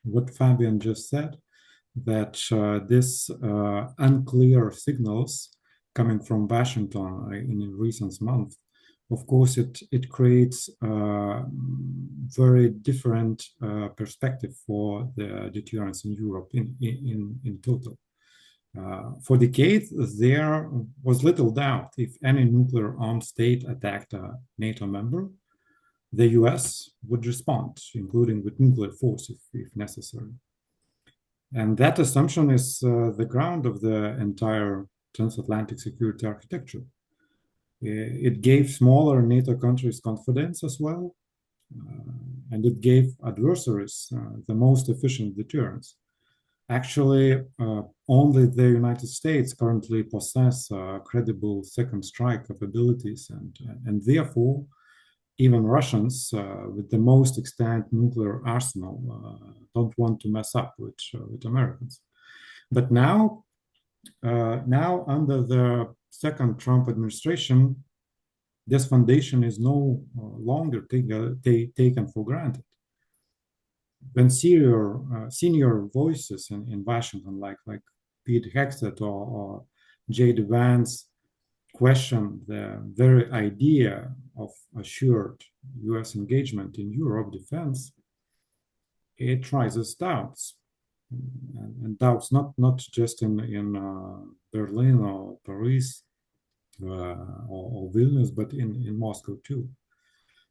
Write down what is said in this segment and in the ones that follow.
what Fabian just said, that this unclear signals coming from Washington in recent months, of course, it creates a very different perspective for the deterrence in Europe in total. For decades, there was little doubt if any nuclear-armed state attacked a NATO member, the US would respond, including with nuclear force if necessary. And that assumption is the ground of the entire transatlantic security architecture. It gave smaller NATO countries confidence as well, and it gave adversaries the most efficient deterrence. Actually, only the United States currently possess credible second strike capabilities, and therefore, even Russians with the most extant nuclear arsenal don't want to mess up with Americans. But now under the second Trump administration, this foundation is no longer taken for granted. When senior voices in Washington, like Pete Hegseth or J.D. Vance, question the very idea of assured US engagement in Europe defense, it raises doubts. And doubts not just in Berlin or Paris or Vilnius, but in Moscow too.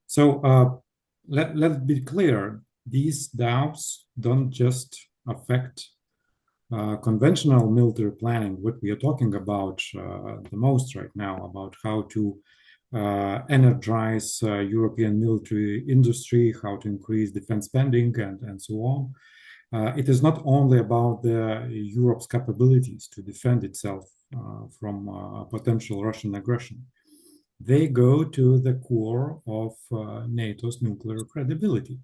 So let's be clear, these doubts don't just affect conventional military planning, what we are talking about the most right now, about how to energize European military industry, how to increase defense spending, and so on. It is not only about Europe's capabilities to defend itself from potential Russian aggression. They go to the core of NATO's nuclear credibility.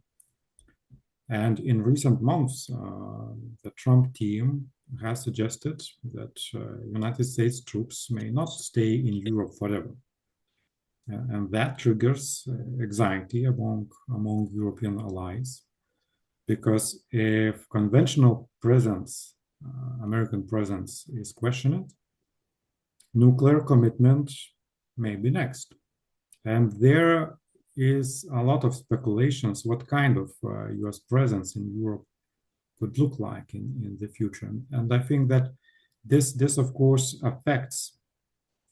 And in recent months, the Trump team has suggested that United States troops may not stay in Europe forever. And that triggers anxiety among European allies, because if conventional presence, American presence, is questioned, nuclear commitment may be next. And there is a lot of speculations what kind of US presence in Europe could look like in the future. And I think that this of course affects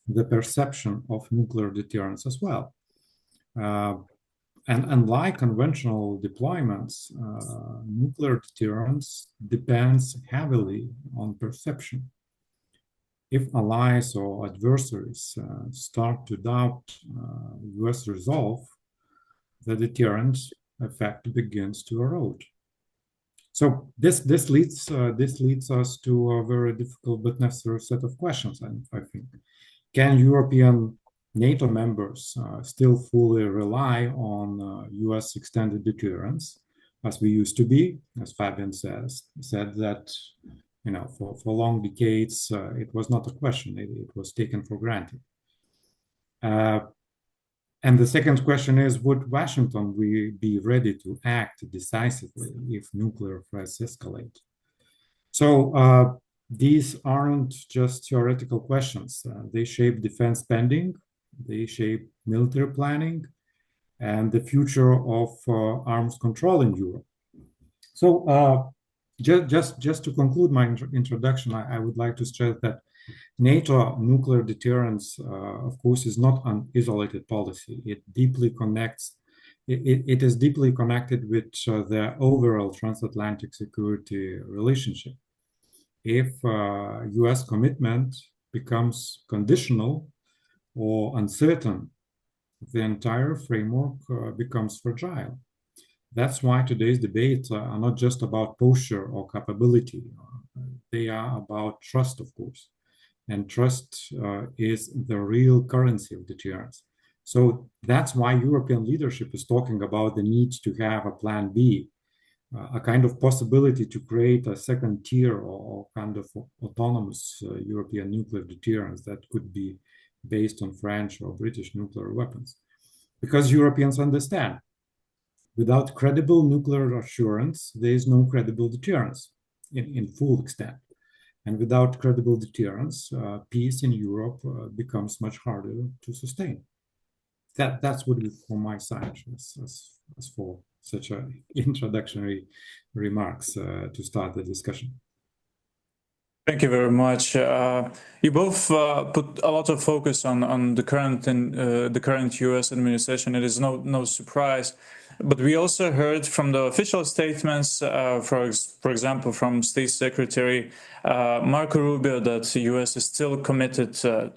the perception of nuclear deterrence as well. And unlike conventional deployments, nuclear deterrence depends heavily on perception. If allies or adversaries start to doubt US resolve, the deterrent effect begins to erode. So this leads us to a very difficult but necessary set of questions, I think. Can European NATO members still fully rely on US extended deterrence, as we used to be? As Fabian said that, you know, for long decades, it was not a question, it was taken for granted. And the second question is, would Washington be ready to act decisively if nuclear threats escalate? So these aren't just theoretical questions. They shape defense spending, they shape military planning, and the future of arms control in Europe. So just to conclude my introduction, I would like to stress that NATO nuclear deterrence, of course, is not an isolated policy. It deeply connects. It is deeply connected with the overall transatlantic security relationship. If US commitment becomes conditional or uncertain, the entire framework becomes fragile. That's why today's debates are not just about posture or capability. They are about trust, of course. And trust is the real currency of deterrence. So that's why European leadership is talking about the need to have a plan B, a kind of possibility to create a second tier or kind of autonomous European nuclear deterrence that could be based on French or British nuclear weapons. Because Europeans understand Without credible nuclear assurance, there is no credible deterrence in full extent. And without credible deterrence, peace in Europe becomes much harder to sustain. That's what it from my side as for such a introductory remarks to start the discussion. Thank you very much. You both put a lot of focus on the current U.S. administration. It is no surprise, but we also heard from the official statements, for example, from State Secretary Marco Rubio, that the U.S. is still committed to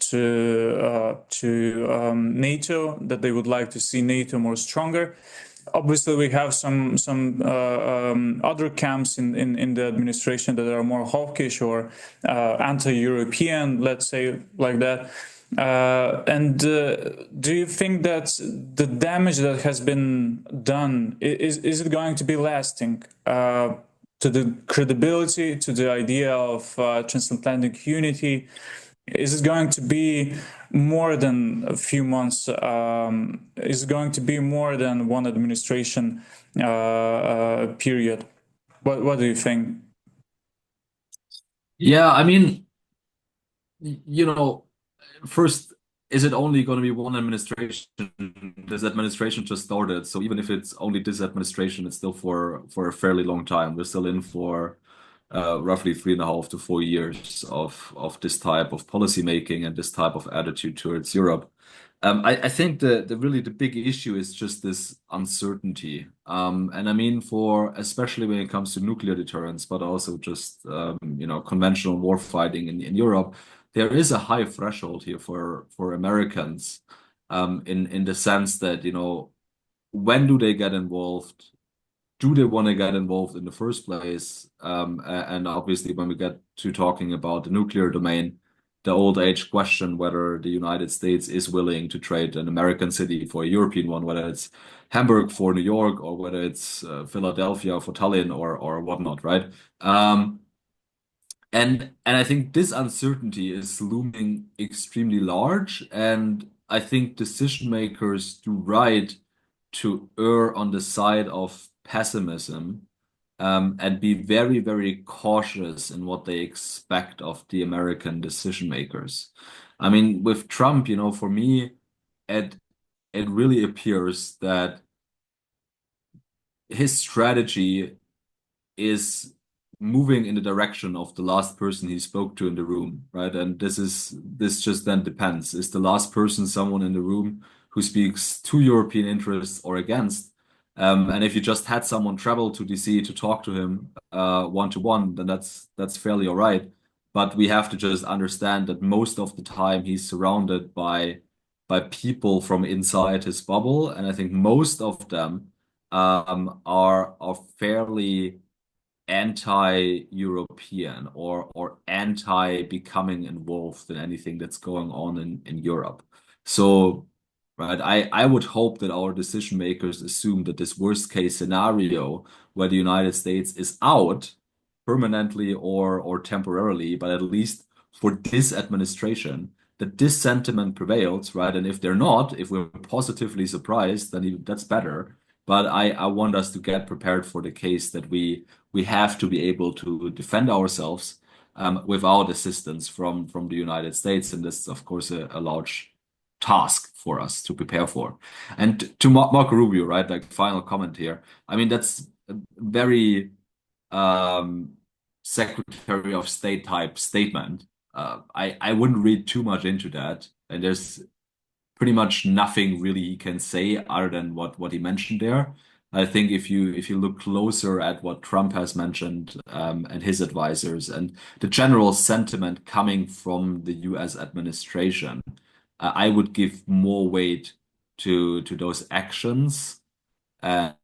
NATO, that they would like to see NATO more stronger. Obviously, we have some other camps in the administration that are more hawkish or anti-European, let's say like that. And do you think that the damage that has been done, is it going to be lasting to the credibility, to the idea of transatlantic unity? Is it going to be more than a few months? Is it going to be more than one administration period? What do you think? Yeah, I mean, first, is it only going to be one administration? This administration just started, so even if it's only this administration, it's still for a fairly long time. We're still in for roughly 3.5 to 4 years of this type of policy making and this type of attitude towards Europe. I think the big issue is just this uncertainty. And I mean, especially when it comes to nuclear deterrence, but also just conventional war fighting in Europe, there is a high threshold here for Americans, in the sense that, when do they get involved? Do they want to get involved in the first place? And obviously, when we get to talking about the nuclear domain, the old age question whether the United States is willing to trade an American city for a European one, whether it's Hamburg for New York or whether it's Philadelphia for Tallinn or whatnot, right? And I think this uncertainty is looming extremely large, and I think decision makers do right to err on the side of pessimism, and be very, very cautious in what they expect of the American decision makers. I mean, with Trump, for me, it really appears that his strategy is moving in the direction of the last person he spoke to in the room, right? And this just then depends. Is the last person someone in the room who speaks to European interests or against? And if you just had someone travel to DC to talk to him one-to-one, then that's fairly all right. But we have to just understand that most of the time he's surrounded by people from inside his bubble, and I think most of them are fairly anti-European or anti-becoming involved in anything that's going on in Europe. So, right, I would hope that our decision makers assume that this worst case scenario where the United States is out permanently or temporarily, but at least for this administration, that this sentiment prevails, right? And if they're not, if we're positively surprised, then that's better. But I want us to get prepared for the case that we have to be able to defend ourselves without assistance from the United States. And this is, of course, a large task for us to prepare for. And to Marco Rubio, right, like final comment here. I mean, that's a very Secretary of State type statement. I wouldn't read too much into that. And there's pretty much nothing really he can say other than what he mentioned there. I think if you look closer at what Trump has mentioned and his advisors and the general sentiment coming from the US administration, I would give more weight to those actions and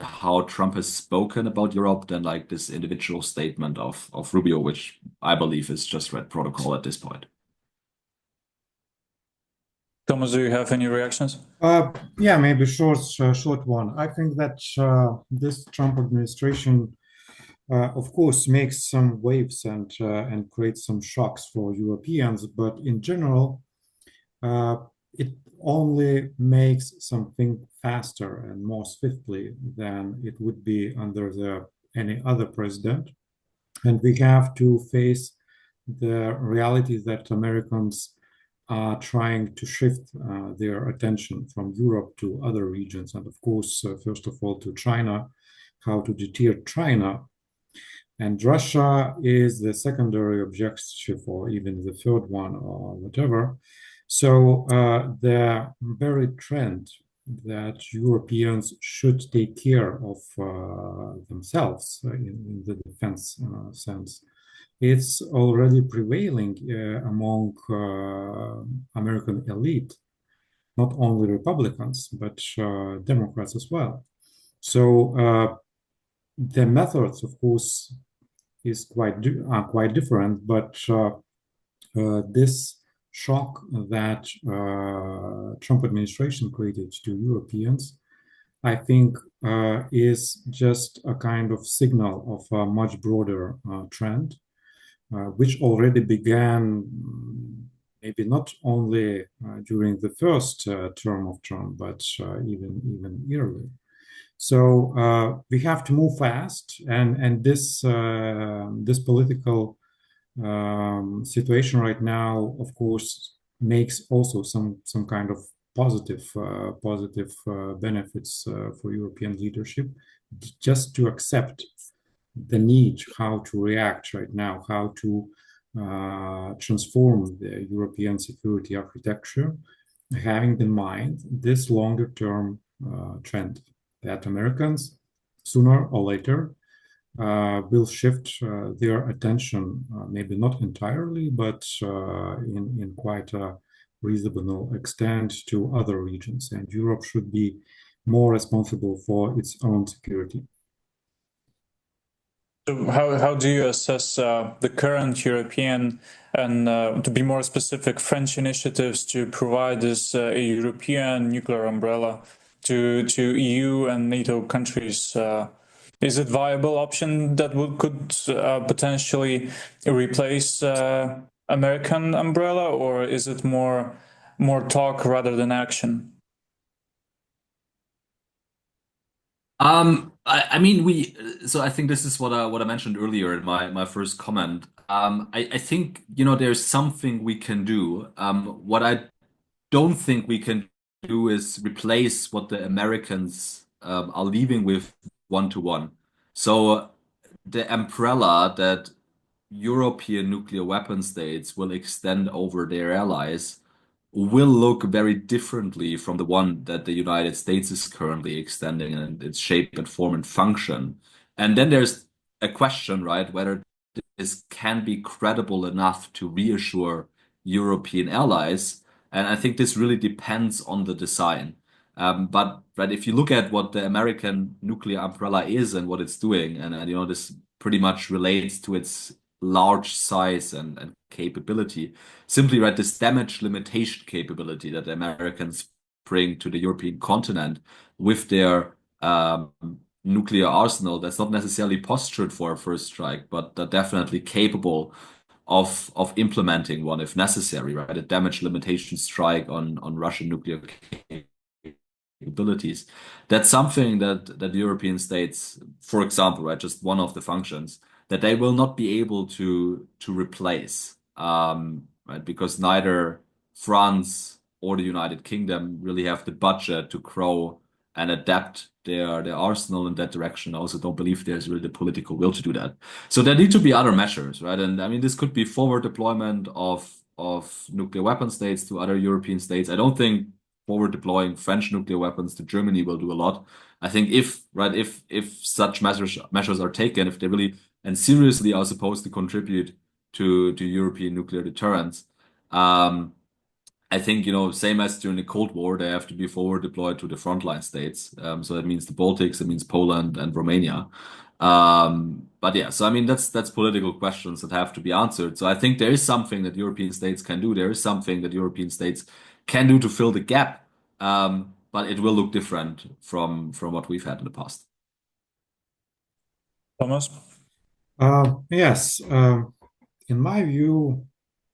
how Trump has spoken about Europe than like this individual statement of Rubio, which I believe is just red protocol at this point. Thomas, do you have any reactions? Yeah, maybe short one. I think that this Trump administration, of course, makes some waves and creates some shocks for Europeans, but in general, only makes something faster and more swiftly than it would be under any other president. And we have to face the reality that Americans are trying to shift their attention from Europe to other regions. And of course, first of all, to China, how to deter China. And Russia is the secondary objective, or even the third one, or whatever. So the very trend that Europeans should take care of themselves in the defense sense, it's already prevailing among American elite, not only Republicans, but Democrats as well. So the methods, of course, is quite different, but this shock that Trump administration created to Europeans, I think, is just a kind of signal of a much broader trend, which already began maybe not only during the first term of Trump, but even earlier. So we have to move fast, and this political situation right now, of course, makes also some kind of positive benefits for European leadership, just to accept the need, how to react right now, how to transform the European security architecture, having in mind this longer term trend that Americans, sooner or later, will shift their attention, maybe not entirely, but in quite a reasonable extent, to other regions. And Europe should be more responsible for its own security. So how do you assess the current European and, to be more specific, French initiatives to provide this a European nuclear umbrella to EU and NATO countries? Is it a viable option that could potentially replace American umbrella, or is it more talk rather than action? I mean, so I think this is what I mentioned earlier in my first comment. I think, there's something we can do. What I don't think we can do is replace what the Americans are leaving with one-to-one. So the umbrella that European nuclear weapon states will extend over their allies will look very differently from the one that the United States is currently extending in its shape and form and function. And then there's a question, right, whether this can be credible enough to reassure European allies. And I think this really depends on the design. But if you look at what the American nuclear umbrella is and what it's doing, and this pretty much relates to its large size and capability, simply this damage limitation capability that the Americans bring to the European continent with their nuclear arsenal, that's not necessarily postured for a first strike, but they're definitely capable of implementing one if necessary, right? A damage limitation strike on Russian nuclear capabilities. That's something that the European states, for example, right, just one of the functions, that they will not be able to replace, right? Because neither France or the United Kingdom really have the budget to grow and adapt their arsenal in that direction. I also don't believe there's really the political will to do that. So there need to be other measures, right? And I mean, this could be forward deployment of nuclear weapon states to other European states. I don't think forward deploying French nuclear weapons to Germany will do a lot. I think if such measures are taken, if they really and seriously are supposed to contribute to European nuclear deterrence, I think, same as during the Cold War, they have to be forward deployed to the frontline states. So that means the Baltics, that means Poland and Romania. But yeah, so I mean, that's political questions that have to be answered. So I think there is something that European states can do. There is something that European states can do to fill the gap. But it will look different from what we've had in the past. Thomas? Yes. In my view,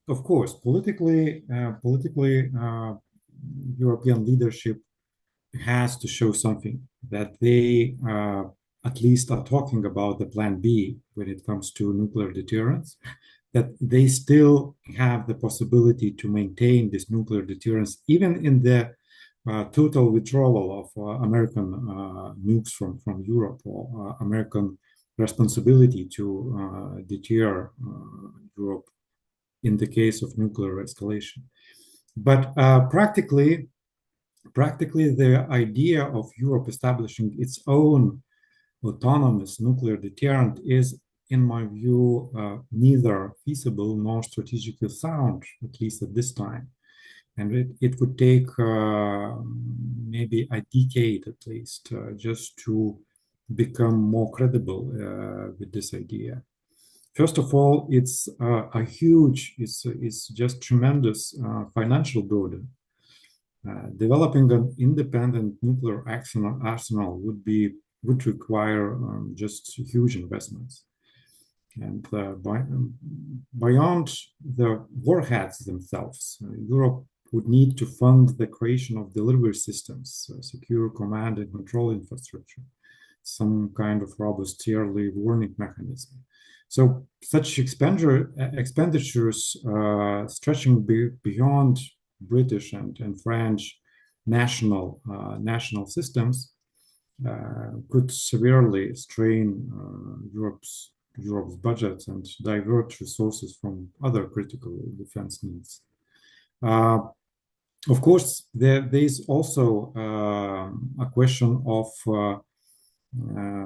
of course, politically, European leadership has to show something, that they at least are talking about the plan B when it comes to nuclear deterrence, that they still have the possibility to maintain this nuclear deterrence, even in the total withdrawal of American nukes from Europe, or American responsibility to deter Europe in the case of nuclear escalation. But practically, the idea of Europe establishing its own autonomous nuclear deterrent is, in my view, neither feasible nor strategically sound, at least at this time. And it would take maybe a decade at least just to become more credible with this idea. First of all, it's a huge, it's just tremendous financial burden. Developing an independent nuclear arsenal would require just huge investments. And beyond the warheads themselves, Europe would need to fund the creation of delivery systems, secure command and control infrastructure, some kind of robust early warning mechanism. So such expenditures stretching beyond British and French national systems could severely strain Europe's budget and divert resources from other critical defense needs. Of course, there is also a question of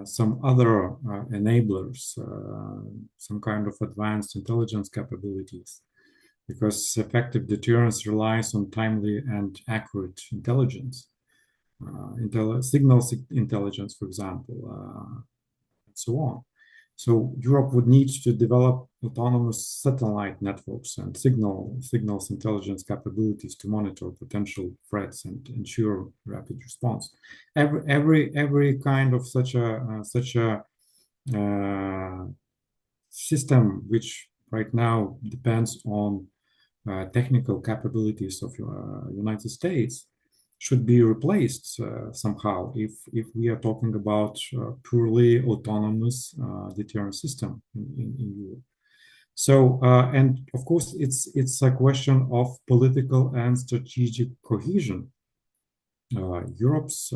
some other enablers, some kind of advanced intelligence capabilities, because effective deterrence relies on timely and accurate intelligence, signal intelligence, for example, and so on. So Europe would need to develop autonomous satellite networks and signals intelligence capabilities to monitor potential threats and ensure rapid response. Every kind of such a system, which right now depends on technical capabilities of United States, should be replaced somehow if we are talking about purely autonomous deterrence system in Europe. So, and of course, it's a question of political and strategic cohesion. Europe's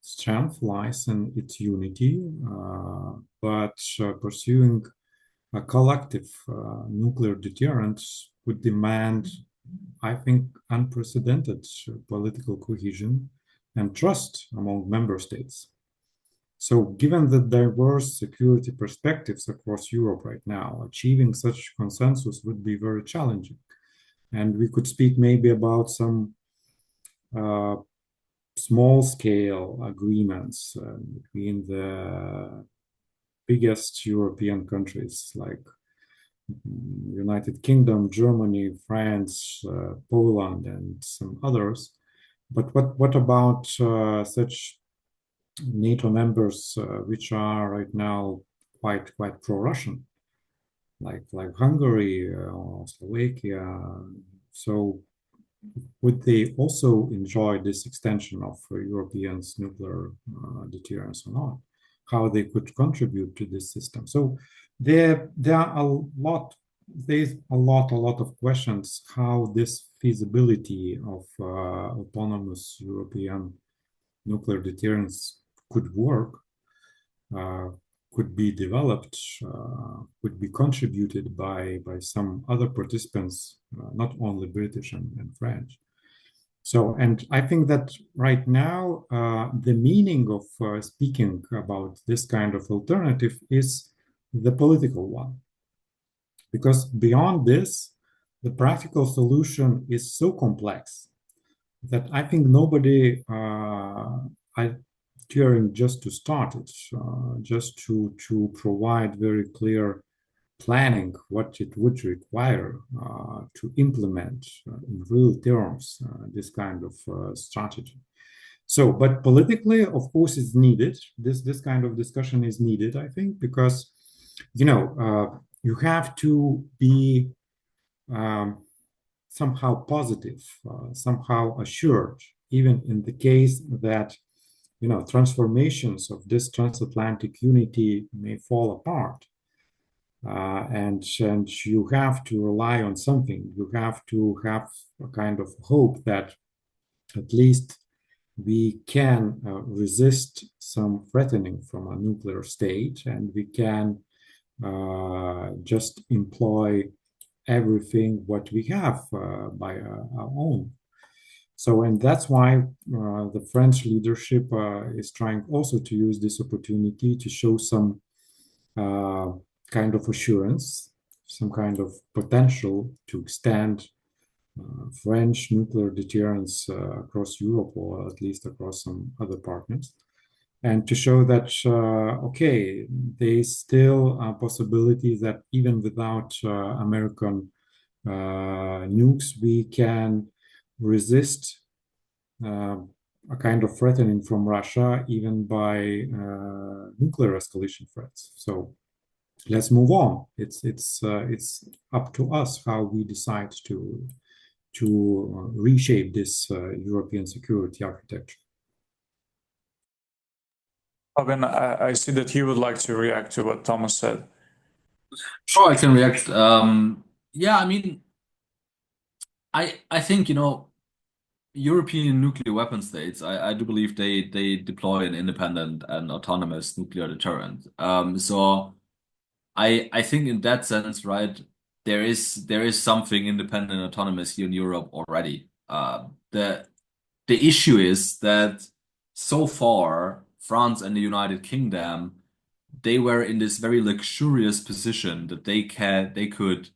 strength lies in its unity, but pursuing a collective nuclear deterrence would demand, I think, unprecedented political cohesion and trust among member states. So given the diverse security perspectives across Europe right now, achieving such consensus would be very challenging. And we could speak maybe about some small-scale agreements between the biggest European countries like United Kingdom, Germany, France, Poland, and some others. But what about such NATO members which are right now quite pro-Russian, like Hungary or Slovakia? So would they also enjoy this extension of Europeans' nuclear deterrence or not? How they could contribute to this system? So there's a lot of questions how this feasibility of autonomous European nuclear deterrence could work, could be developed, could be contributed by some other participants, not only British and French. So, and I think that right now, the meaning of speaking about this kind of alternative is the political one. Because beyond this, the practical solution is so complex that I think nobody caring just to start it, just to provide very clear planning what it would require to implement in real terms this kind of strategy. So, but politically, of course, it's needed. This kind of discussion is needed, I think, because, you know, you have to be somehow positive, somehow assured, even in the case that, transformations of this transatlantic unity may fall apart. And you have to rely on something. You have to have a kind of hope that at least we can resist some threatening from a nuclear state, and we can just employ everything what we have by our own. So, and that's why the French leadership is trying also to use this opportunity to show some kind of assurance, some kind of potential to extend French nuclear deterrence across Europe, or at least across some other partners, and to show that, okay, there's still a possibility that even without American nukes, we can resist a kind of threatening from Russia, even by nuclear escalation threats. So let's move on. It's up to us how we decide to reshape this European security architecture. Fabian, I see that you would like to react to what Thomas said. Sure, I can react. Yeah, I mean, I think, European nuclear weapon states, I do believe they deploy an independent and autonomous nuclear deterrent. So I think in that sense, right, there is something independent and autonomous here in Europe already. The issue is that so far, France and the United Kingdom, they were in this very luxurious position that they could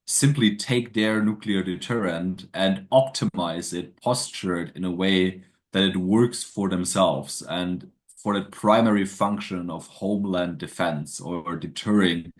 simply take their nuclear deterrent and optimize it, posture it in a way that it works for themselves and for the primary function of homeland defense or deterring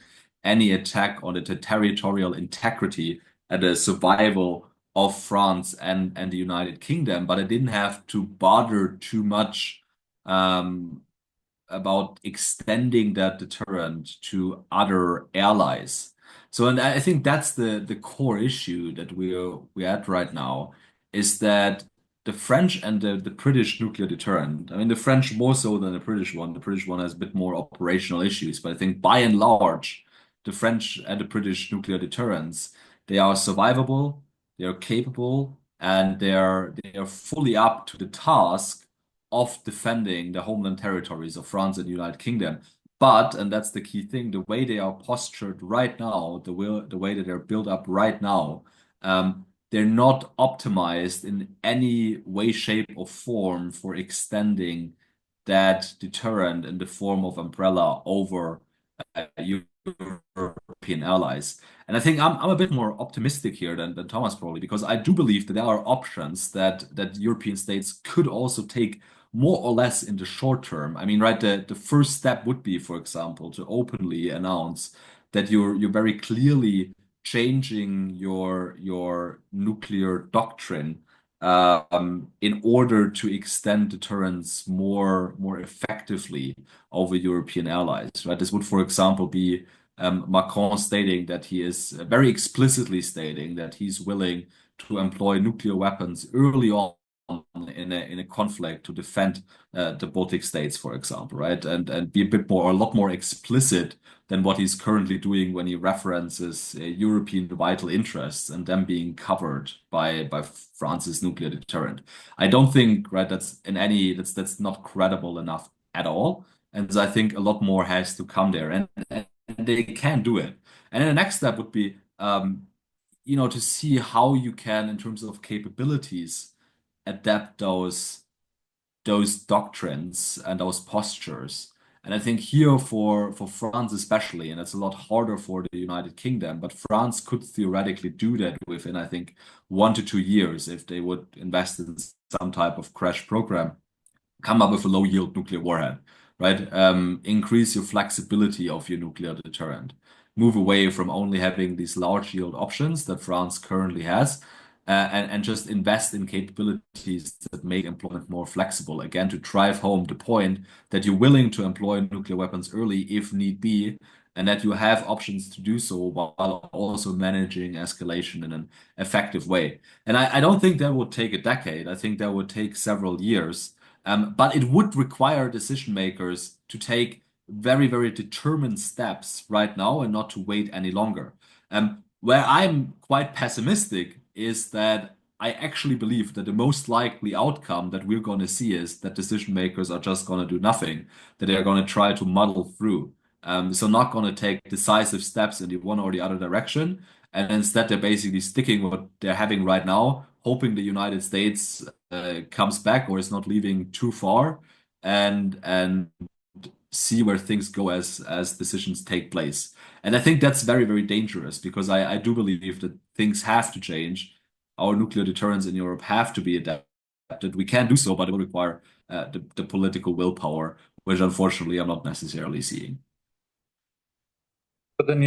any attack on the territorial integrity and the survival of France and the United Kingdom. But it didn't have to bother too much about extending that deterrent to other allies. So, and I think that's the core issue that we're at right now, is that the French and the British nuclear deterrent, I mean, the French more so than the British one. The British one has a bit more operational issues, but I think by and large, the French and the British nuclear deterrents, they are survivable, they are capable, and they are fully up to the task of defending the homeland territories of France and the United Kingdom. But, and that's the key thing, the way they are postured right now, the way that they're built up right now, they're not optimized in any way, shape, or form for extending that deterrent in the form of umbrella over European allies. And I think I'm a bit more optimistic here than Thomas probably, because I do believe that there are options that European states could also take more or less in the short term. I mean, right, the first step would be, for example, to openly announce that you're very clearly changing your nuclear doctrine in order to extend deterrence more effectively over European allies. Right, this would, for example, be Macron stating that he is very explicitly stating that he's willing to employ nuclear weapons early on in a conflict to defend the Baltic states, for example, right, and be a lot more explicit than what he's currently doing when he references European vital interests and them being covered by France's nuclear deterrent. I don't think, right, that's not credible enough at all, and I think a lot more has to come there, and they can do it. And then the next step would be, to see how you can, in terms of capabilities, adapt those doctrines and those postures. And I think here for France especially, and it's a lot harder for the United Kingdom, but France could theoretically do that within, I think, 1 to 2 years if they would invest in some type of crash program, come up with a low yield nuclear warhead, right? Increase your flexibility of your nuclear deterrent. Move away from only having these large yield options that France currently has, and just invest in capabilities that make employment more flexible. Again, to drive home the point that you're willing to employ nuclear weapons early if need be, and that you have options to do so while also managing escalation in an effective way. And I don't think that would take a decade. I think that would take several years. But it would require decision makers to take very, very determined steps right now and not to wait any longer. Where I'm quite pessimistic is that I actually believe that the most likely outcome that we're going to see is that decision makers are just going to do nothing, that they're going to try to muddle through. So not going to take decisive steps in the one or the other direction. And instead, they're basically sticking with what they're having right now, hoping the United States comes back or is not leaving too far, and see where things go as decisions take place. And I think that's very, very dangerous because I do believe that things have to change. Our nuclear deterrence in Europe have to be adapted. We can do so, but it will require the political willpower, which unfortunately I'm not necessarily seeing. But then,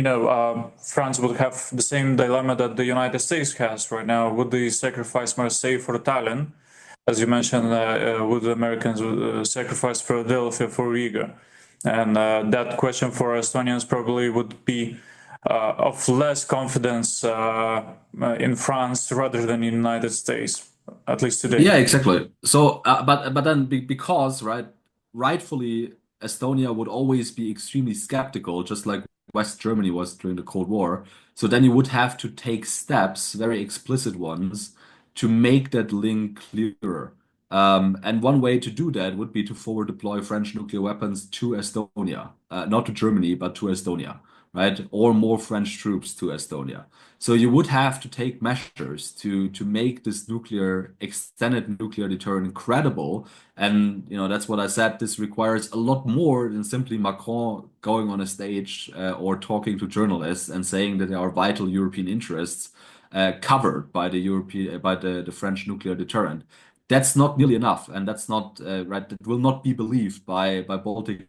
France would have the same dilemma that the United States has right now. Would they sacrifice Marseille for Tallinn? As you mentioned, would the Americans sacrifice Philadelphia for Riga? And that question for Estonians probably would be of less confidence in France rather than in the United States, at least today. Yeah, exactly. So, but then because rightfully Estonia would always be extremely skeptical, just like West Germany was during the Cold War. So then you would have to take steps, very explicit ones, to make that link clearer. And one way to do that would be to forward deploy French nuclear weapons to Estonia, not to Germany, but to Estonia, right? Or more French troops to Estonia. So you would have to take measures to make this extended nuclear deterrent credible. And that's what I said. This requires a lot more than simply Macron going on a stage or talking to journalists and saying that there are vital European interests covered by the French nuclear deterrent. That's not nearly enough, and that's not right. That will not be believed by Baltic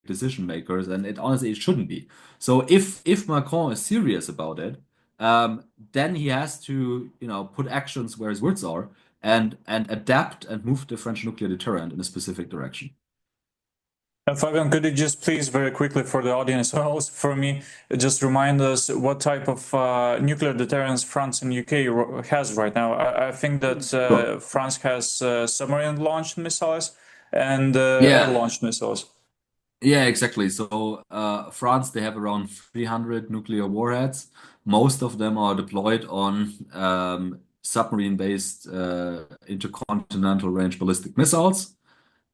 decision makers, and it shouldn't be. So if Macron is serious about it, then he has to put actions where his words are and adapt and move the French nuclear deterrent in a specific direction. Fabian, could you just please very quickly for the audience, also for me, just remind us what type of nuclear deterrence France and UK has right now? I think that Sure. France has submarine-launched missiles and air-launched missiles. Yeah, exactly. So France, they have around 300 nuclear warheads. Most of them are deployed on submarine-based intercontinental range ballistic missiles,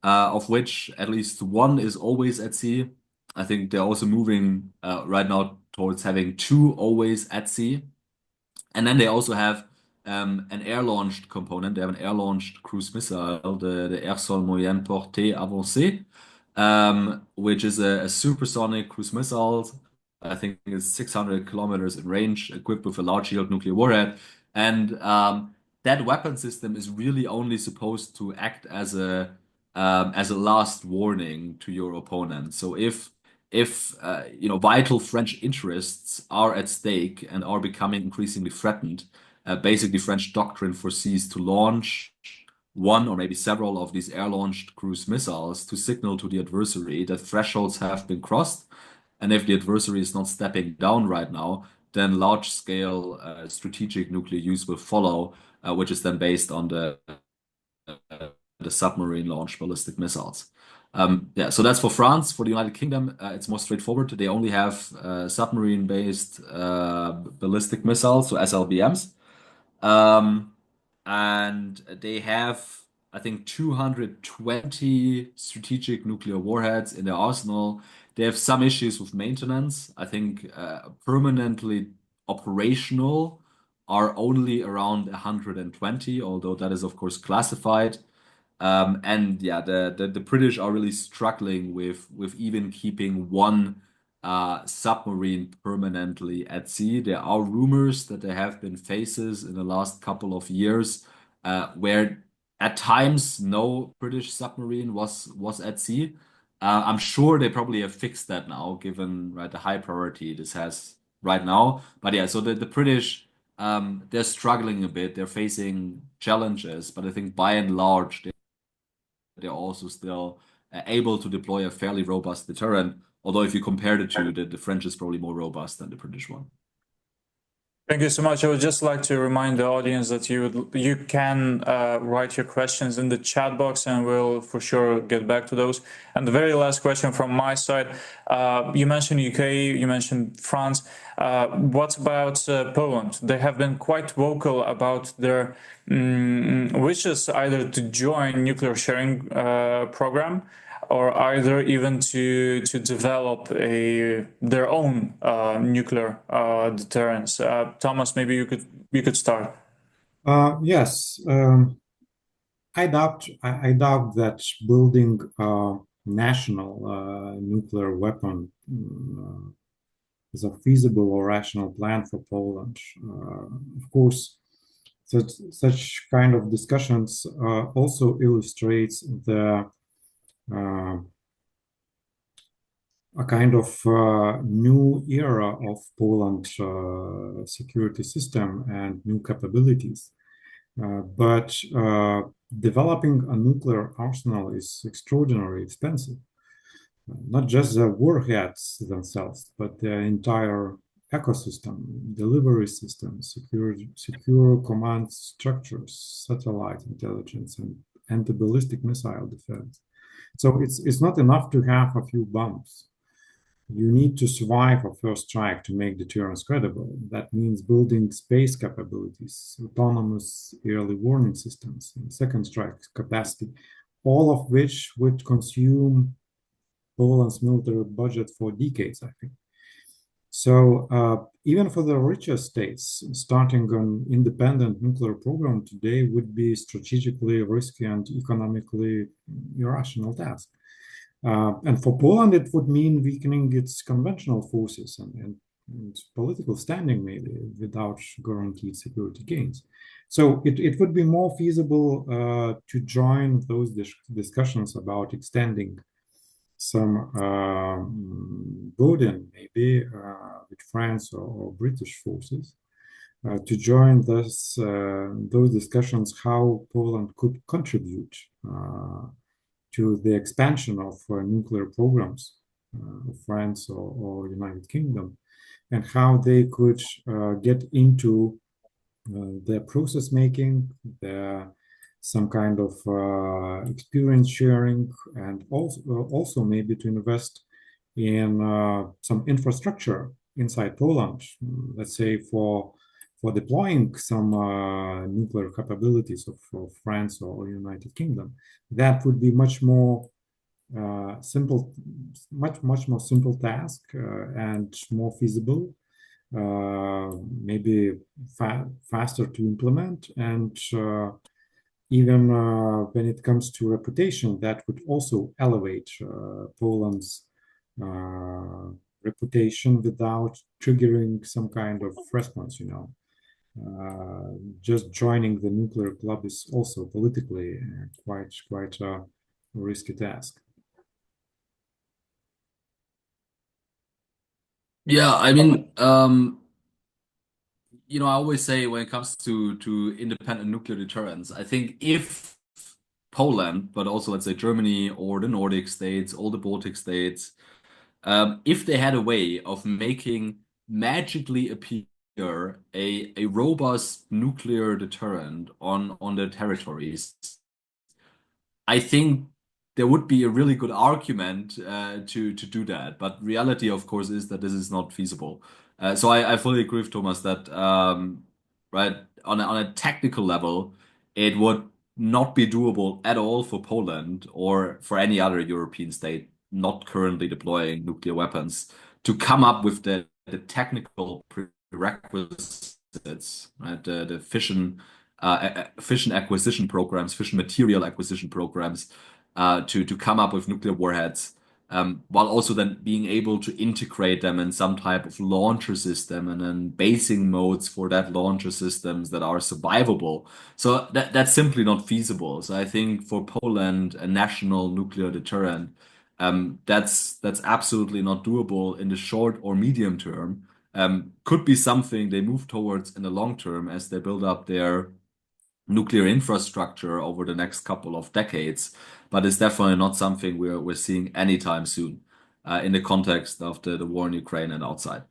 of which at least one is always at sea. I think they're also moving right now towards having two always at sea. And then they also have an air-launched component. They have an air-launched cruise missile, the Air Sol Moyen Portée Avancée, which is a supersonic cruise missile. I think it's 600 kilometers in range, equipped with a large yield nuclear warhead. And that weapon system is really only supposed to act as a last warning to your opponent. So if vital French interests are at stake and are becoming increasingly threatened, basically French doctrine foresees to launch one or maybe several of these air-launched cruise missiles to signal to the adversary that thresholds have been crossed. And if the adversary is not stepping down right now, then large-scale strategic nuclear use will follow, which is then based on the submarine-launched ballistic missiles. So that's for France. For the United Kingdom, it's more straightforward. They only have submarine-based ballistic missiles, so SLBMs. And they have, I think, 220 strategic nuclear warheads in their arsenal. They have some issues with maintenance. I think permanently operational are only around 120, although that is, of course, classified. And yeah, the British are really struggling with even keeping one submarine permanently at sea. There are rumors that there have been phases in the last couple of years where at times no British submarine was at sea. I'm sure they probably have fixed that now, given the high priority this has right now. But yeah, so the British they're struggling a bit. They're facing challenges, but I think by and large they're also still able to deploy a fairly robust deterrent. Although if you compare the two, the French is probably more robust than the British one. Thank you so much. I would just like to remind the audience that you can write your questions in the chat box, and we'll for sure get back to those. And the very last question from my side, you mentioned UK, you mentioned France. What about Poland? They have been quite vocal about their wishes either to join nuclear sharing program, or either even to develop their own nuclear deterrence. Thomas, maybe you could start. Yes, I doubt that building a national nuclear weapon is a feasible or rational plan for Poland. Of course, such kind of discussions also illustrates a kind of new era of Poland security system and new capabilities. But developing a nuclear arsenal is extraordinarily expensive. Not just the warheads themselves, but the entire ecosystem, delivery systems, secure command structures, satellite intelligence, and anti-ballistic missile defense. So it's not enough to have a few bombs. You need to survive a first strike to make deterrence credible. That means building space capabilities, autonomous early warning systems, and second strike capacity, all of which would consume Poland's military budget for decades, I think. So even for the richer states, starting an independent nuclear program today would be strategically risky and economically irrational task. And for Poland, it would mean weakening its conventional forces and political standing, maybe, without guaranteed security gains. So it would be more feasible to join those discussions about extending some burden, maybe, with France or British forces, to join those discussions how Poland could contribute to the expansion of nuclear programs of France or United Kingdom, and how they could get into the process making, some kind of experience sharing, and also maybe to invest in some infrastructure inside Poland, let's say for deploying some nuclear capabilities of France or United Kingdom. That would be much more simple, much more simple task and more feasible, maybe faster to implement, and even when it comes to reputation, that would also elevate Poland's reputation without triggering some kind of response, just joining the nuclear club is also politically quite a risky task. Yeah, I mean, I always say when it comes to independent nuclear deterrence, I think if Poland, but also let's say Germany or the Nordic states, all the Baltic states, if they had a way of making magically appear a robust nuclear deterrent on their territories, I think there would be a really good argument to do that. But reality, of course, is that this is not feasible. So I fully agree with Thomas that right on a technical level, it would not be doable at all for Poland or for any other European state not currently deploying nuclear weapons to come up with the technical prerequisites, right? The fission acquisition programs, fission material acquisition programs, to come up with nuclear warheads, while also then being able to integrate them in some type of launcher system and then basing modes for that launcher systems that are survivable. So that's simply not feasible. So I think for Poland, a national nuclear deterrent, that's absolutely not doable in the short or medium term. Could be something they move towards in the long term as they build up their nuclear infrastructure over the next couple of decades, but it's definitely not something we're seeing anytime soon in the context of the war in Ukraine and outside.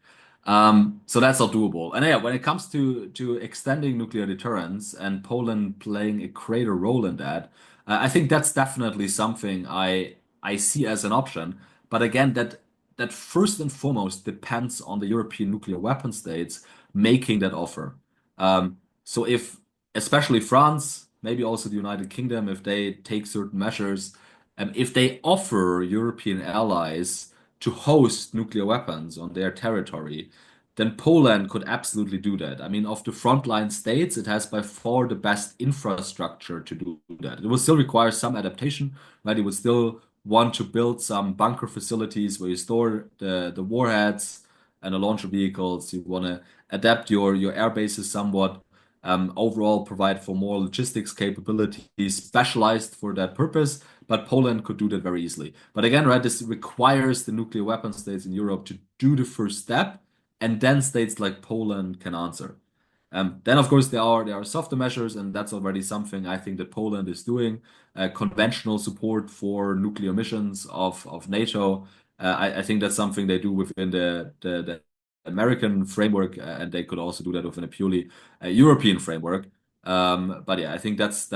So that's not doable. And yeah, when it comes to extending nuclear deterrence and Poland playing a greater role in that, I think that's definitely something I see as an option. But again, that first and foremost depends on the European nuclear weapon states making that offer. So if especially France, maybe also the United Kingdom, if they take certain measures, if they offer European allies to host nuclear weapons on their territory, then Poland could absolutely do that. I mean, of the frontline states, it has by far the best infrastructure to do that. It will still require some adaptation, right? It would still want to build some bunker facilities where you store the warheads and the launcher vehicles. You want to adapt your air bases somewhat. Overall provide for more logistics capabilities specialized for that purpose, but Poland could do that very easily. But again, right, this requires the nuclear weapon states in Europe to do the first step, and then states like Poland can answer. Then, of course, there are softer measures, and that's already something I think that Poland is doing. Conventional support for nuclear missions of NATO. I think that's something they do within the American framework, and they could also do that within a purely European framework. But yeah, I think that's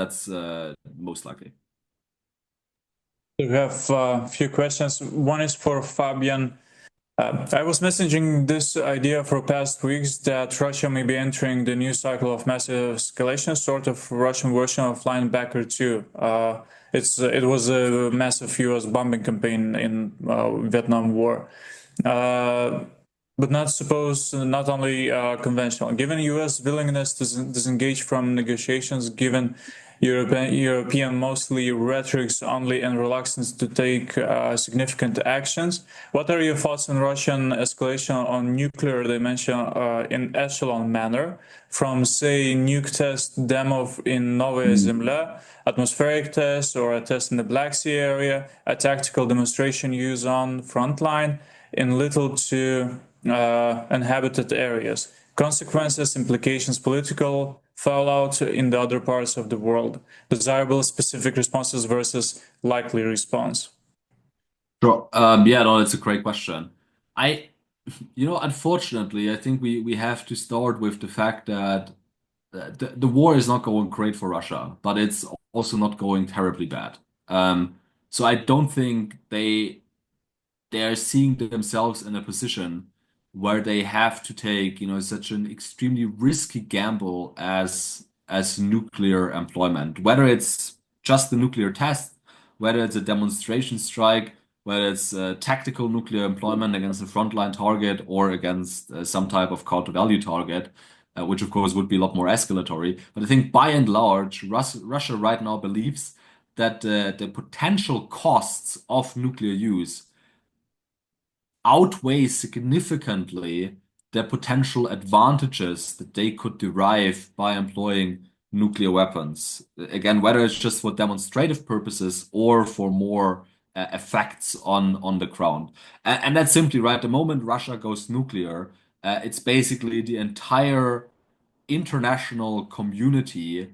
most likely. We have a few questions. One is for Fabian. I was messaging this idea for past weeks that Russia may be entering the new cycle of massive escalation, sort of Russian version of Linebacker 2. It was a massive US bombing campaign in Vietnam War. But not only conventional. Given US willingness to disengage from negotiations, given European mostly rhetorics only and reluctance to take significant actions, what are your thoughts on Russian escalation on nuclear dimension in echelon manner, from say nuke test demo in Novaya Zemlya, atmospheric test or a test in the Black Sea area, a tactical demonstration use on frontline in little to inhabited areas, consequences, implications, political fallout in the other parts of the world, desirable specific responses versus likely response? Sure. Yeah, no, it's a great question. Unfortunately, I think we have to start with the fact that the war is not going great for Russia, but it's also not going terribly bad. So I don't think they are seeing themselves in a position where they have to take, such an extremely risky gamble as nuclear employment, whether it's just the nuclear test, whether it's a demonstration strike, whether it's tactical nuclear employment against a frontline target or against some type of counter-value target, which of course would be a lot more escalatory. But I think by and large, Russia right now believes that the potential costs of nuclear use outweighs significantly the potential advantages that they could derive by employing nuclear weapons. Again, whether it's just for demonstrative purposes or for more effects on the ground. And that's simply right. The moment Russia goes nuclear, it's basically the entire international community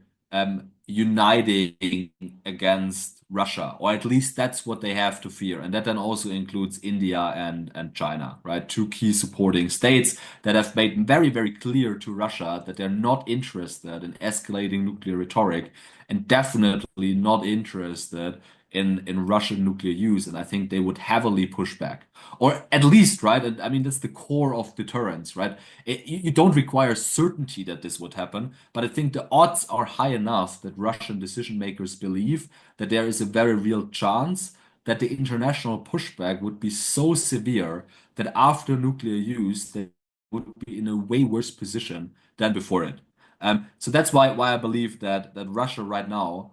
uniting against Russia, or at least that's what they have to fear. And that then also includes India and China, right? Two key supporting states that have made very, very clear to Russia that they're not interested in escalating nuclear rhetoric and definitely not interested in Russian nuclear use. And I think they would heavily push back. Or at least, right? And I mean, that's the core of deterrence, right? You don't require certainty that this would happen, but I think the odds are high enough that Russian decision makers believe that there is a very real chance that the international pushback would be so severe that after nuclear use, they would be in a way worse position than before it. So that's why I believe that Russia right now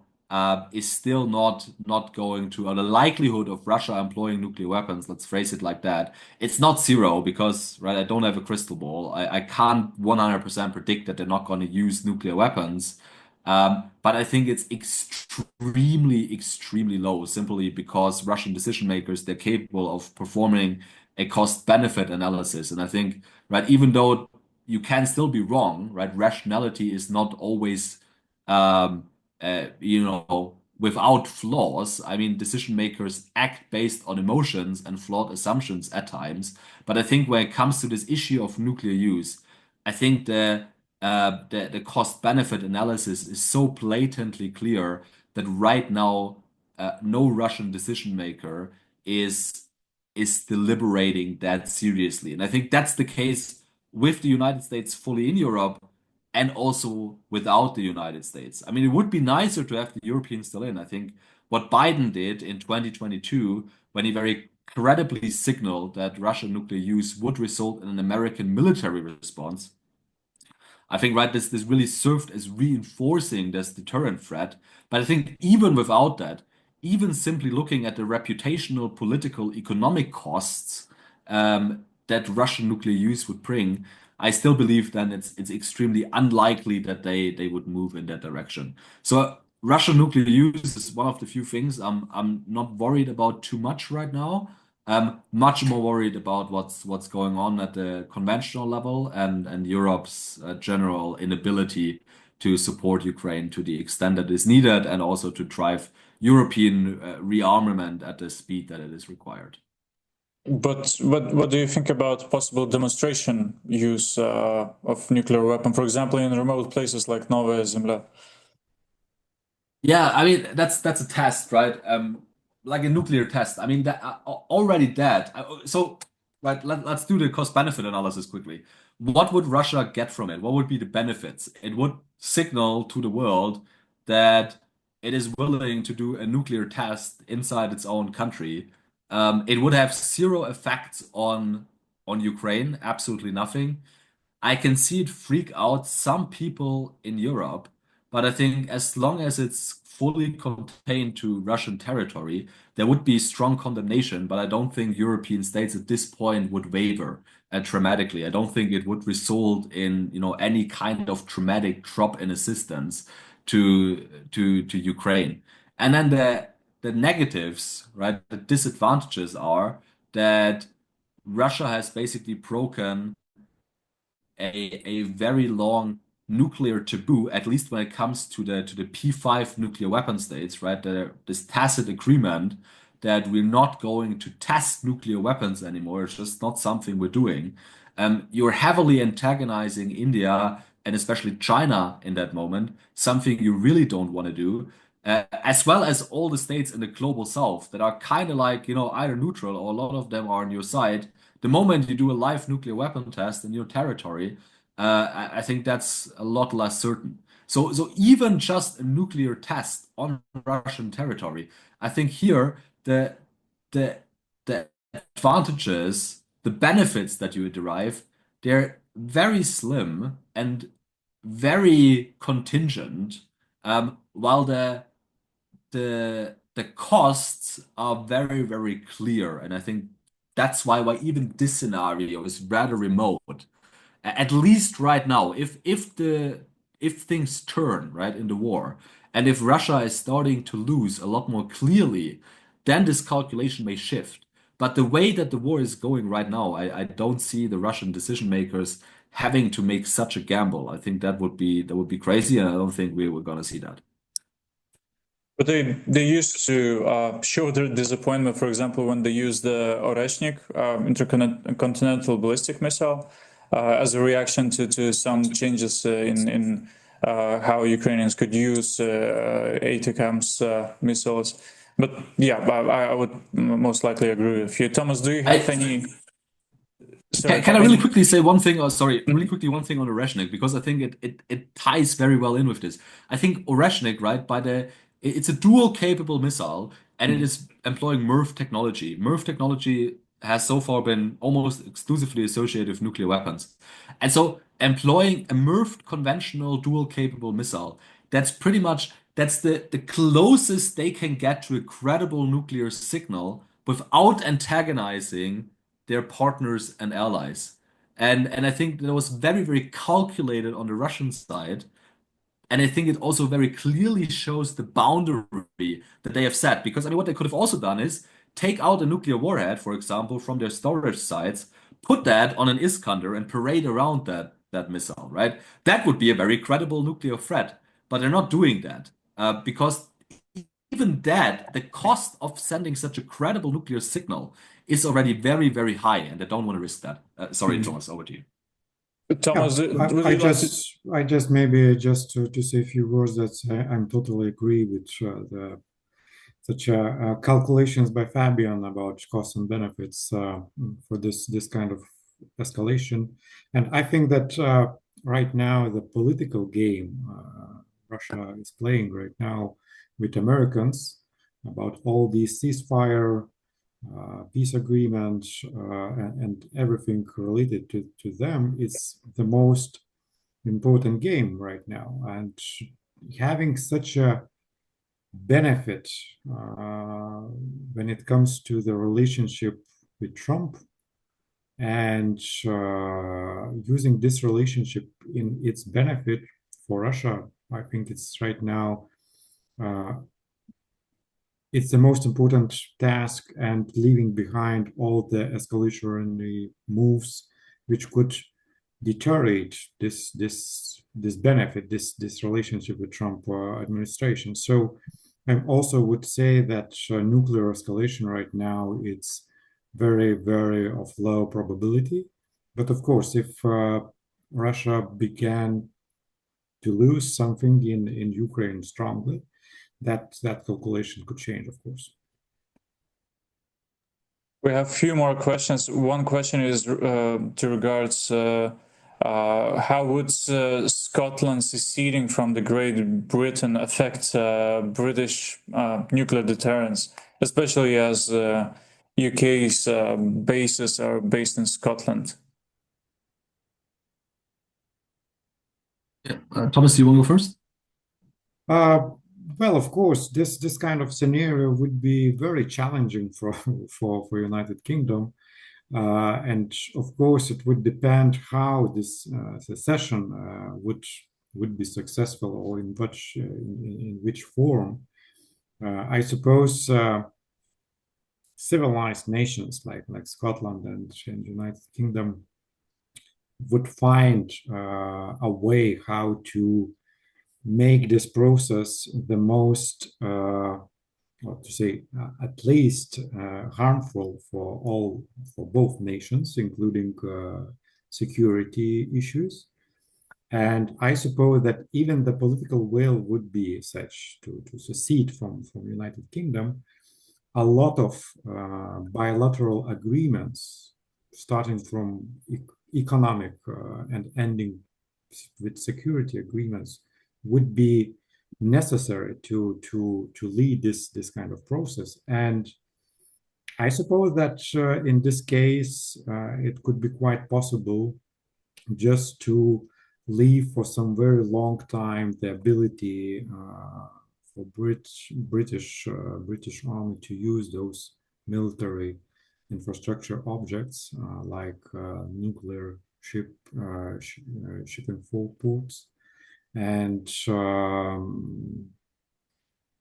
is still not going to, or the likelihood of Russia employing nuclear weapons, let's phrase it like that, it's not zero because, right, I don't have a crystal ball. I can't 100% predict that they're not going to use nuclear weapons. But I think it's extremely, extremely low simply because Russian decision makers, they're capable of performing a cost-benefit analysis. And I think, right, even though you can still be wrong, right, rationality is not always without flaws. I mean, decision makers act based on emotions and flawed assumptions at times. But I think when it comes to this issue of nuclear use, I think the cost benefit analysis is so blatantly clear that right now no Russian decision maker is deliberating that seriously. And I think that's the case with the United States fully in Europe and also without the United States. I mean, it would be nicer to have the Europeans still in. I think what Biden did in 2022, when he very credibly signaled that Russian nuclear use would result in an American military response, I think, right, this really served as reinforcing this deterrent threat. But I think even without that, even simply looking at the reputational, political, economic costs that Russian nuclear use would bring, I still believe then it's extremely unlikely that they would move in that direction. So Russian nuclear use is one of the few things I'm not worried about too much right now. I'm much more worried about what's going on at the conventional level and Europe's general inability to support Ukraine to the extent that is needed, and also to drive European rearmament at the speed that it is required. But what do you think about possible demonstration use of nuclear weapon, for example, in remote places like Novaya Zemlya? Yeah, I mean that's a test, right? Like a nuclear test. I mean that already that. So right, let's do the cost benefit analysis quickly. What would Russia get from it? What would be the benefits? It would signal to the world that it is willing to do a nuclear test inside its own country. It would have zero effects on Ukraine, absolutely nothing. I can see it freak out some people in Europe, but I think as long as it's fully contained to Russian territory, there would be strong condemnation. But I don't think European states at this point would waver dramatically. I don't think it would result in, any kind of dramatic drop in assistance to Ukraine. And then the negatives, right? The disadvantages are that Russia has basically broken a very long nuclear taboo, at least when it comes to the P5 nuclear weapon states, right? This tacit agreement that we're not going to test nuclear weapons anymore. It's just not something we're doing. You're heavily antagonizing India and especially China in that moment, something you really don't want to do. As well as all the states in the global south that are kind of like, either neutral or a lot of them are on your side. The moment you do a live nuclear weapon test in your territory, I think that's a lot less certain. So even just a nuclear test on Russian territory, I think here the the advantages, the benefits that you would derive, they're very slim and very contingent, while the costs are very, very clear. And I think that's why even this scenario is rather remote. At least right now, if things turn right in the war, and if Russia is starting to lose a lot more clearly, then this calculation may shift. But the way that the war is going right now, I don't see the Russian decision makers having to make such a gamble. I think that would be crazy, and I don't think we're gonna see that. But they used to show their disappointment, for example, when they used the Oreshnik intercontinental ballistic missile as a reaction to some changes in how Ukrainians could use ATACMS missiles. But yeah, I would most likely agree with you. Thomas, do you have any? Sorry, Can I really quickly say one thing? Oh, sorry, really quickly one thing on Oreshnik, because I think it ties very well in with this. I think Oreshnik, right, it's a dual capable missile, and it is employing MIRV technology. MIRV technology has so far been almost exclusively associated with nuclear weapons. And so employing a MIRV conventional dual capable missile, that's the closest they can get to a credible nuclear signal without antagonizing their partners and allies. And I think that was very, very calculated on the Russian side. And I think it also very clearly shows the boundary that they have set. Because I mean, what they could have also done is take out a nuclear warhead, for example, from their storage sites, put that on an Iskander and parade around that missile, right? That would be a very credible nuclear threat. but they're not doing that because even that, the cost of sending such a credible nuclear signal is already very, very high, and they don't want to risk that. Sorry, Thomas, over to you. Thomas, I just maybe just to say a few words that I'm totally agree with such calculations by Fabian about costs and benefits for this kind of escalation. And I think that right now the political game Russia is playing right now with Americans about all these ceasefire, peace agreements, and everything related to them is the most important game right now. And having such a benefit when it comes to the relationship with Trump and using this relationship in its benefit for Russia, I think it's right now it's the most important task, and leaving behind all the escalatory moves which could deteriorate this benefit, this relationship with Trump administration. So I also would say that nuclear escalation right now it's very, very of low probability. But of course, if Russia began to lose something in Ukraine strongly, that calculation could change, of course. We have a few more questions. One question is to regards how would Scotland seceding from the Great Britain affect British nuclear deterrence, especially as UK's bases are based in Scotland? Yeah. Thomas, do you want to go first? Well, of course, this kind of scenario would be very challenging for United Kingdom, and of course, it would depend how this secession would be successful, or in which form. I suppose civilized nations like Scotland and United Kingdom would find a way how to make this process the most, at least harmful for both nations, including security issues. And I suppose that even the political will would be such to secede from United Kingdom. A lot of bilateral agreements, starting from economic and ending with security agreements, would be necessary to lead this kind of process. And I suppose that in this case, it could be quite possible just to leave for some very long time the ability for British Army to use those military infrastructure objects like nuclear shipping ports. And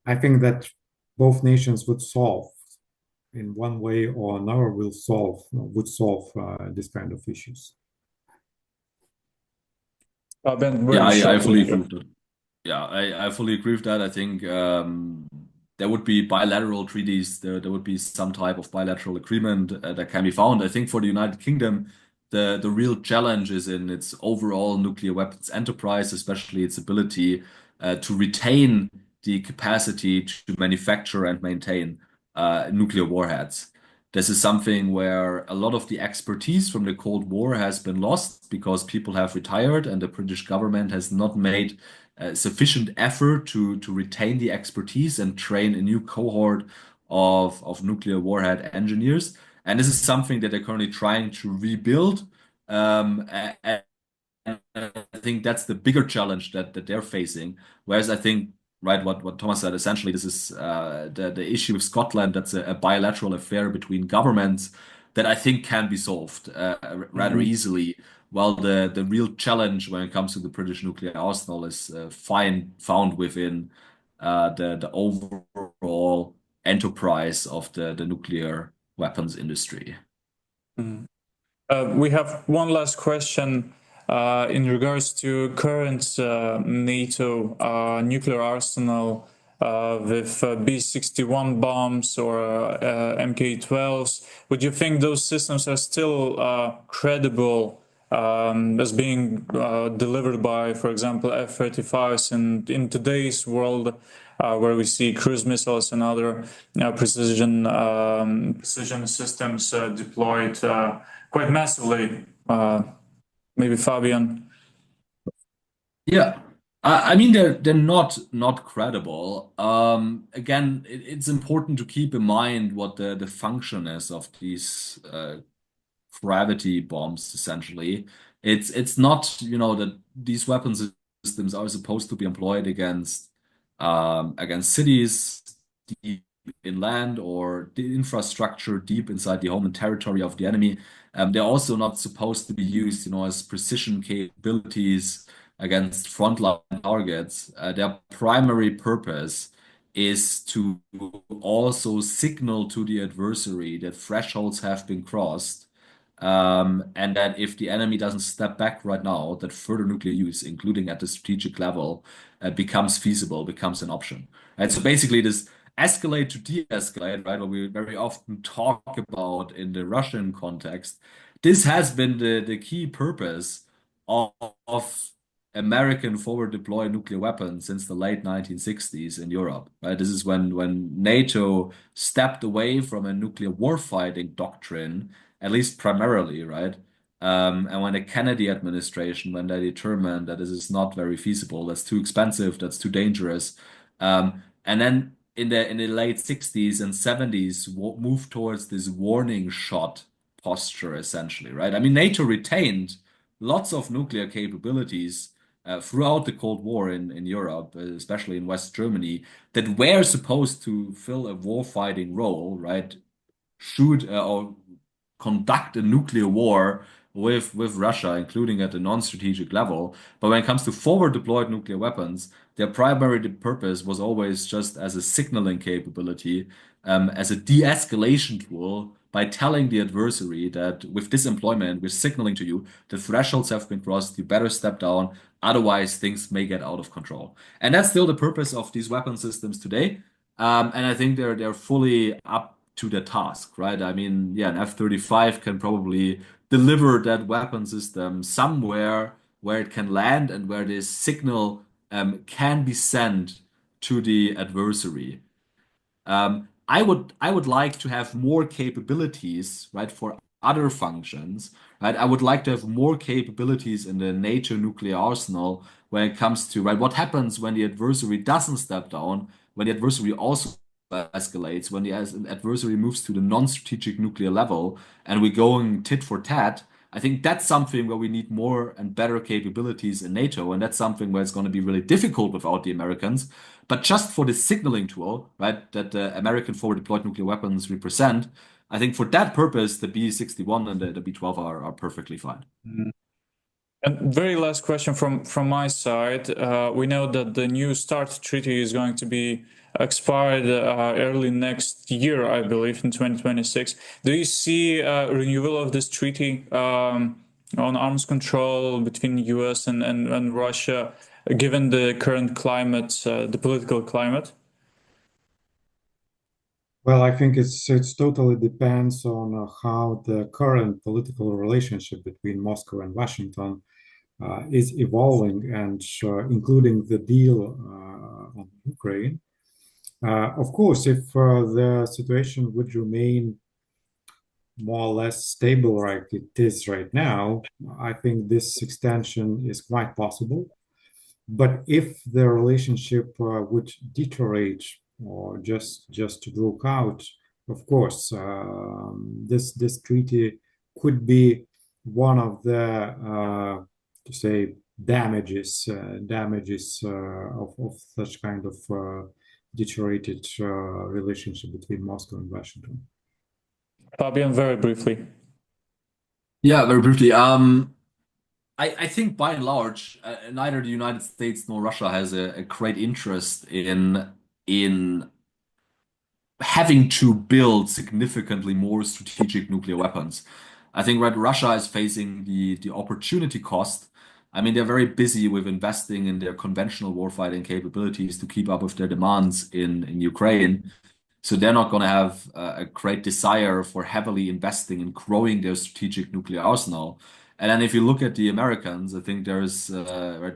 I think that both nations would solve, in one way or another, would solve this kind of issues. I fully agree with that. Yeah, I fully agree with that. I think there would be bilateral treaties. There would be some type of bilateral agreement that can be found. I think for the United Kingdom, the real challenge is in its overall nuclear weapons enterprise, especially its ability to retain the capacity to manufacture and maintain nuclear warheads. This is something where a lot of the expertise from the Cold War has been lost because people have retired and the British government has not made sufficient effort to retain the expertise and train a new cohort of nuclear warhead engineers. And this is something that they're currently trying to rebuild. And I think that's the bigger challenge that they're facing. Whereas I think, right, what Thomas said, essentially, this is the issue with Scotland. That's a bilateral affair between governments that I think can be solved rather easily. While the real challenge when it comes to the British nuclear arsenal is found within the overall enterprise of the nuclear weapons industry. We have one last question in regards to current NATO nuclear arsenal with B-61 bombs or MK-12s. Would you think those systems are still credible as being delivered by, for example, F-35s in today's world, where we see cruise missiles and other precision systems deployed quite massively? Maybe Fabian. Yeah, I mean they're not credible. Again, it's important to keep in mind what the function is of these gravity bombs. Essentially, it's not that these weapon systems are supposed to be employed against cities deep inland or the infrastructure deep inside the home and territory of the enemy. They're also not supposed to be used, as precision capabilities against frontline targets. Their primary purpose is to also signal to the adversary that thresholds have been crossed, and that if the enemy doesn't step back right now, that further nuclear use, including at the strategic level, becomes feasible, becomes an option. Right? So basically, this escalate to de-escalate, right? What we very often talk about in the Russian context. This has been the key purpose of American forward deployed nuclear weapons since the late 1960s in Europe, right? This is when NATO stepped away from a nuclear warfighting doctrine, at least primarily, right? And when the Kennedy administration, when they determined that this is not very feasible, that's too expensive, that's too dangerous, and then in the late 60s and 70s moved towards this warning shot posture, essentially, right? I mean, NATO retained lots of nuclear capabilities throughout the Cold War in Europe, especially in West Germany, that were supposed to fill a warfighting role, right? Shoot or conduct a nuclear war with Russia, including at the non-strategic level. But when it comes to forward deployed nuclear weapons, their primary purpose was always just as a signaling capability, as a de-escalation tool by telling the adversary that with this employment, we're signaling to you the thresholds have been crossed, you better step down, otherwise things may get out of control. And that's still the purpose of these weapon systems today. And I think they're fully up to the task, right? I mean, yeah, an F-35 can probably deliver that weapon system somewhere where it can land and where this signal can be sent to the adversary. I would like to have more capabilities, right, for other functions, right? I would like to have more capabilities in the NATO nuclear arsenal when it comes to, right, what happens when the adversary doesn't step down, when the adversary also escalates, when the adversary moves to the non-strategic nuclear level and we're going tit for tat. I think that's something where we need more and better capabilities in NATO, and that's something where it's going to be really difficult without the Americans. But just for the signaling tool, right, that the American forward deployed nuclear weapons represent, I think for that purpose, the B-61 and the B-12 are perfectly fine. And very last question from my side. We know that the new START treaty is going to be expired early next year, I believe, in 2026. Do you see a renewal of this treaty on arms control between the US and Russia, given the current climate, the political climate? Well, I think it's totally depends on how the current political relationship between Moscow and Washington is evolving, and including the deal on Ukraine. Of course, if the situation would remain more or less stable like it is right now, I think this extension is quite possible. But if the relationship would deteriorate or just to broke out, of course, this treaty could be one of the to say damages of such kind of deteriorated relationship between Moscow and Washington. Fabian, very briefly. Yeah, very briefly. I think by and large, neither the United States nor Russia has a great interest in having to build significantly more strategic nuclear weapons. I think right, Russia is facing the opportunity cost I mean, they're very busy with investing in their conventional warfighting capabilities to keep up with their demands in Ukraine. So they're not going to have a great desire for heavily investing in growing their strategic nuclear arsenal. And then if you look at the Americans, I think there's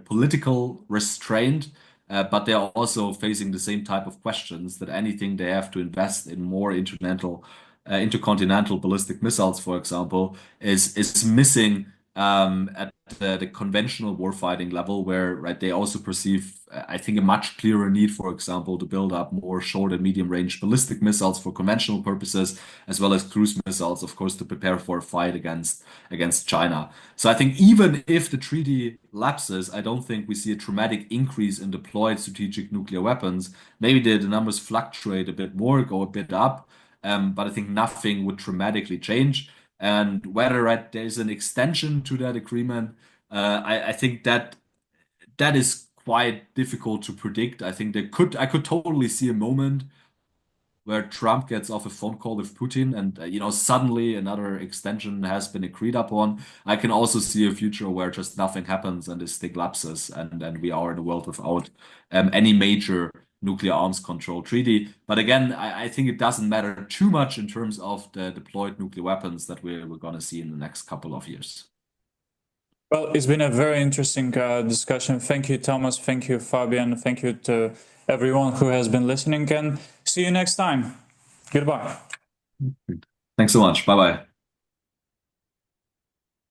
political restraint, but they're also facing the same type of questions that anything they have to invest in more intercontinental ballistic missiles, for example, is missing at the conventional warfighting level, where they also perceive, I think, a much clearer need, for example, to build up more short and medium range ballistic missiles for conventional purposes, as well as cruise missiles, of course, to prepare for a fight against China. So I think even if the treaty lapses, I don't think we see a dramatic increase in deployed strategic nuclear weapons. Maybe the numbers fluctuate a bit more, go a bit up, but I think nothing would dramatically change. And whether there's an extension to that agreement, I think that is quite difficult to predict. I think I could totally see a moment where Trump gets off a phone call with Putin and suddenly another extension has been agreed upon. I can also see a future where just nothing happens and this thing lapses, and then we are in a world without any major nuclear arms control treaty. But again, I think it doesn't matter too much in terms of the deployed nuclear weapons that we're going to see in the next couple of years. Well, it's been a very interesting discussion. Thank you, Thomas. Thank you, Fabian. Thank you to everyone who has been listening, and see you next time. Goodbye. Thanks so much. Bye-bye.